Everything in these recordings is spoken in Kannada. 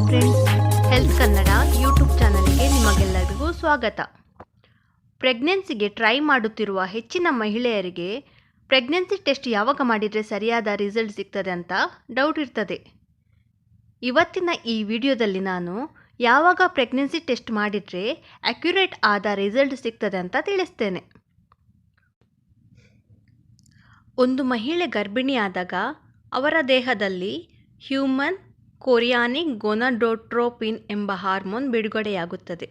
ಫ್ರೆಂಡ್ಸ್, ಹೆಲ್ತ್ ಕನ್ನಡ ಯೂಟ್ಯೂಬ್ ಚಾನಲ್ಗೆ ನಿಮಗೆಲ್ಲರಿಗೂ ಸ್ವಾಗತ. ಪ್ರೆಗ್ನೆನ್ಸಿಗೆ ಟ್ರೈ ಮಾಡುತ್ತಿರುವ ಹೆಚ್ಚಿನ ಮಹಿಳೆಯರಿಗೆ ಪ್ರೆಗ್ನೆನ್ಸಿ ಟೆಸ್ಟ್ ಯಾವಾಗ ಮಾಡಿದರೆ ಸರಿಯಾದ ರಿಸಲ್ಟ್ ಸಿಗ್ತದೆ ಅಂತ ಡೌಟ್ ಇರ್ತದೆ. ಇವತ್ತಿನ ಈ ವಿಡಿಯೋದಲ್ಲಿ ನಾನು ಯಾವಾಗ ಪ್ರೆಗ್ನೆನ್ಸಿ ಟೆಸ್ಟ್ ಮಾಡಿದರೆ ಅಕ್ಯುರೇಟ್ ಆದ ರಿಸಲ್ಟ್ ಸಿಗ್ತದೆ ಅಂತ ತಿಳಿಸ್ತೇನೆ. ಒಂದು ಮಹಿಳೆ ಗರ್ಭಿಣಿಯಾದಾಗ ಅವರ ದೇಹದಲ್ಲಿ ಹ್ಯೂಮನ್ ಕೊರಿಯಾನಿಕ್ ಗೋನಾಡೋಟ್ರೋಪಿನ್ ಎಂಬ ಹಾರ್ಮೋನ್ ಬಿಡುಗಡೆಯಾಗುತ್ತದೆ.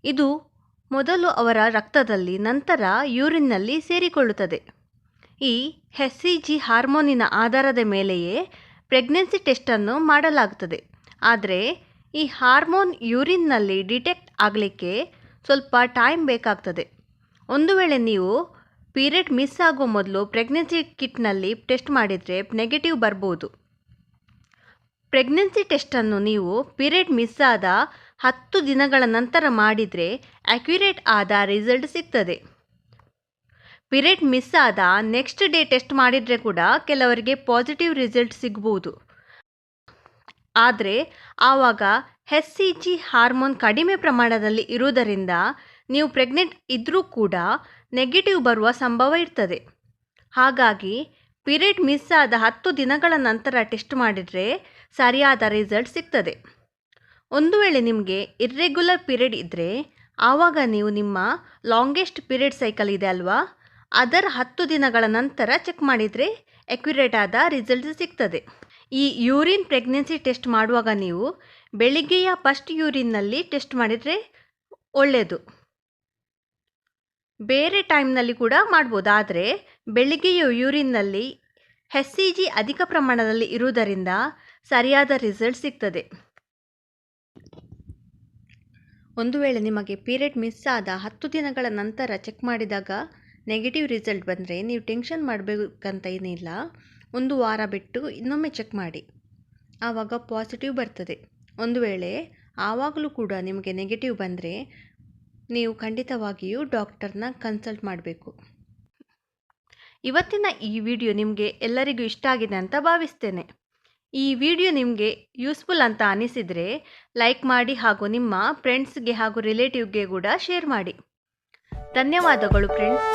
ಇದು ಮೊದಲು ಅವರ ರಕ್ತದಲ್ಲಿ, ನಂತರ ಯೂರಿನ್ನಲ್ಲಿ ಸೇರಿಕೊಳ್ಳುತ್ತದೆ. ಈ HCG ಹಾರ್ಮೋನಿನ ಆಧಾರದ ಮೇಲೆಯೇ ಪ್ರೆಗ್ನೆನ್ಸಿ ಟೆಸ್ಟನ್ನು ಮಾಡಲಾಗುತ್ತದೆ. ಆದರೆ ಈ ಹಾರ್ಮೋನ್ ಯೂರಿನ್ನಲ್ಲಿ ಡಿಟೆಕ್ಟ್ ಆಗಲಿಕ್ಕೆ ಸ್ವಲ್ಪ ಟೈಮ್ ಬೇಕಾಗ್ತದೆ. ಒಂದು ವೇಳೆ ನೀವು ಪೀರಿಯಡ್ ಮಿಸ್ ಆಗೋ ಮೊದಲು ಪ್ರೆಗ್ನೆನ್ಸಿ ಕಿಟ್ನಲ್ಲಿ ಟೆಸ್ಟ್ ಮಾಡಿದರೆ ನೆಗೆಟಿವ್ ಬರ್ಬೋದು. ಪ್ರೆಗ್ನೆನ್ಸಿ ಟೆಸ್ಟನ್ನು ನೀವು ಪೀರಿಯಡ್ ಮಿಸ್ ಆದ 10 ದಿನಗಳ ನಂತರ ಮಾಡಿದರೆ ಅಕ್ಯುರೇಟ್ ಆದ ರಿಸಲ್ಟ್ ಸಿಗ್ತದೆ. ಪೀರಿಯಡ್ ಮಿಸ್ ಆದ ನೆಕ್ಸ್ಟ್ ಡೇ ಟೆಸ್ಟ್ ಮಾಡಿದರೆ ಕೂಡ ಕೆಲವರಿಗೆ ಪಾಸಿಟಿವ್ ರಿಸಲ್ಟ್ ಸಿಗ್ಬೋದು. ಆದರೆ ಆವಾಗ HCG ಹಾರ್ಮೋನ್ ಕಡಿಮೆ ಪ್ರಮಾಣದಲ್ಲಿ ಇರುವುದರಿಂದ ನೀವು ಪ್ರೆಗ್ನೆಂಟ್ ಇದ್ದರೂ ಕೂಡ ನೆಗೆಟಿವ್ ಬರುವ ಸಂಭವ ಇರ್ತದೆ. ಹಾಗಾಗಿ ಪೀರಿಯಡ್ ಮಿಸ್ ಆದ 10 ದಿನಗಳ ನಂತರ ಟೆಸ್ಟ್ ಮಾಡಿದರೆ ಸರಿಯಾದ ರಿಸಲ್ಟ್ ಸಿಗ್ತದೆ. ಒಂದು ವೇಳೆ ನಿಮಗೆ ಇರ್ರೆಗ್ಯುಲರ್ ಪೀರಿಯಡ್ ಇದ್ದರೆ ಆವಾಗ ನೀವು ನಿಮ್ಮ ಲಾಂಗೆಸ್ಟ್ ಪೀರಿಯಡ್ ಸೈಕಲ್ ಇದೆ ಅಲ್ವಾ, ಅದರ 10 ದಿನಗಳ ನಂತರ ಚೆಕ್ ಮಾಡಿದರೆ ಅಕ್ಯುರೇಟ್ ಆದ ರಿಸಲ್ಟ್ ಸಿಗ್ತದೆ. ಈ ಯೂರಿನ್ ಪ್ರೆಗ್ನೆನ್ಸಿ ಟೆಸ್ಟ್ ಮಾಡುವಾಗ ನೀವು ಬೆಳಿಗ್ಗೆಯ ಫಸ್ಟ್ ಯೂರಿನ್ನಲ್ಲಿ ಟೆಸ್ಟ್ ಮಾಡಿದರೆ ಒಳ್ಳೆಯದು. ಬೇರೆ ಟೈಮ್ನಲ್ಲಿ ಕೂಡ ಮಾಡ್ಬೋದು, ಆದರೆ ಬೆಳಿಗ್ಗೆಯ ಯೂರಿನ್ನಲ್ಲಿ HCG ಅಧಿಕ ಪ್ರಮಾಣದಲ್ಲಿ ಇರುವುದರಿಂದ ಸರಿಯಾದ ರಿಸಲ್ಟ್ ಸಿಗ್ತದೆ. ಒಂದು ವೇಳೆ ನಿಮಗೆ ಪೀರಿಯಡ್ ಮಿಸ್ ಆದ 10 ದಿನಗಳ ನಂತರ ಚೆಕ್ ಮಾಡಿದಾಗ ನೆಗೆಟಿವ್ ರಿಸಲ್ಟ್ ಬಂದರೆ ನೀವು ಟೆನ್ಷನ್ ಮಾಡಬೇಕಂತ ಏನಿಲ್ಲ. ಒಂದು ವಾರ ಬಿಟ್ಟು ಇನ್ನೊಮ್ಮೆ ಚೆಕ್ ಮಾಡಿ, ಆವಾಗ ಪಾಸಿಟಿವ್ ಬರ್ತದೆ. ಒಂದು ವೇಳೆ ಆವಾಗಲೂ ಕೂಡ ನಿಮಗೆ ನೆಗೆಟಿವ್ ಬಂದರೆ ನೀವು ಖಂಡಿತವಾಗಿಯೂ ಡಾಕ್ಟರ್ನ ಕನ್ಸಲ್ಟ್ ಮಾಡಬೇಕು. ಇವತ್ತಿನ ಈ ವಿಡಿಯೋ ನಿಮಗೆ ಎಲ್ಲರಿಗೂ ಇಷ್ಟ ಆಗಿದೆ ಅಂತ ಭಾವಿಸ್ತೇನೆ. ಈ ವಿಡಿಯೋ ನಿಮಗೆ ಯೂಸ್ಫುಲ್ ಅಂತ ಅನಿಸಿದರೆ ಲೈಕ್ ಮಾಡಿ ಹಾಗೂ ನಿಮ್ಮ ಫ್ರೆಂಡ್ಸ್ಗೆ ಹಾಗೂ ರಿಲೇಟಿವ್ಗೆ ಕೂಡ ಶೇರ್ ಮಾಡಿ. ಧನ್ಯವಾದಗಳು ಫ್ರೆಂಡ್ಸ್.